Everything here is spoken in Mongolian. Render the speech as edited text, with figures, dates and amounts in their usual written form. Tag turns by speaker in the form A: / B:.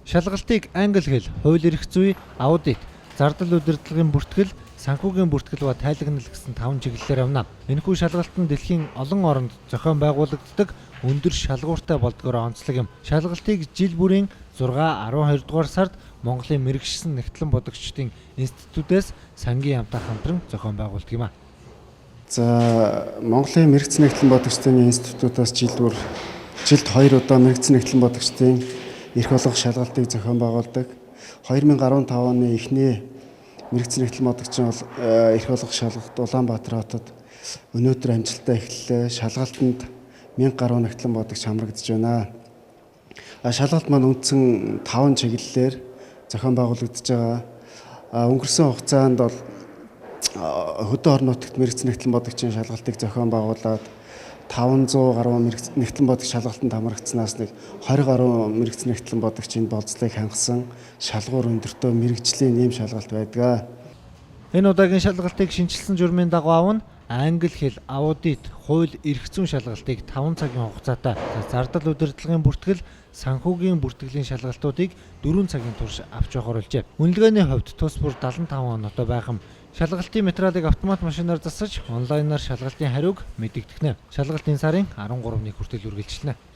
A: Шалгалтыг англи хэл, хууль эрх зүй, аудит, зардал удирдлагын бүртгэл, санхүүгийн бүртгэл ба тайлагнал гэсэн 5 чиглэлээр явна. Энэхүү шалгалт нь дэлхийн олон оронд зохион байгуулагддаг өндөр шалгууртай болдгоор онцлог юм. Шалгалтыг жил бүрийн 6-12 дугаар сард Монголын мэргэшсэн нэгтлэн бодогчдын институтээс сангийн яамтай хамтран зохион байгуулдаг юм а.
B: За Монголын мэргэцэн нэгтлэн бодогчдын институтаас жилд 2 удаа мэргэцэн нэгтлэн бодогчдын эрх олгох шалгалтыг зохион байгуулдаг. 2015 оны эхний мэргэцэн нэгтлэн бодогчдын эрх олгох шалгалт Улаанбаатар хотод өнөөдөр амжилттай эхэллээ. Шалгалтанд 1000 гаруй нэгтлэн бодогч хамрагдж байна. Шалгалт маань үндсэн 5 чиглэлээр зохион байгуулагдж байгаа. Өнгөрсөн хугацаанд бол хөдөө орон нутагт мэргэцэн нэгтлэн бодогчдын шалгалтыг зохион байгуулад 500 гаруй мэргэцэн нэгтлэн бодогч шалгалтанд хамрагдсанаас нэг 20 гаруй мэргэцэн нэгтлэн бодогчийн болцлыг хангасан шалгуур өндөртөө мэргэжлийн нэм шалгалт байдаг.
A: Энэ удаагийн шалгалтыг шинжилсэн журмын дагуу авна. Англи хэл, аудит, хууль эрх зүйн шалгалтыг 5 цагийн хугацаатай, зардал удирдлагын бүртгэл, санхүүгийн бүртгэлийн шалгалтуудыг 4 цагийн турш авч явахаар болжээ. Үнэлгээний хувьд тус бүр 75 оноотой байх юм. Шалгалтын материалыг автомат машинаар засаж онлайнаар шалгалтын хариуг мэдэгдэх нэ. Шалгалт энэ сарын 13-ны хүртэл үргэлжилнэ.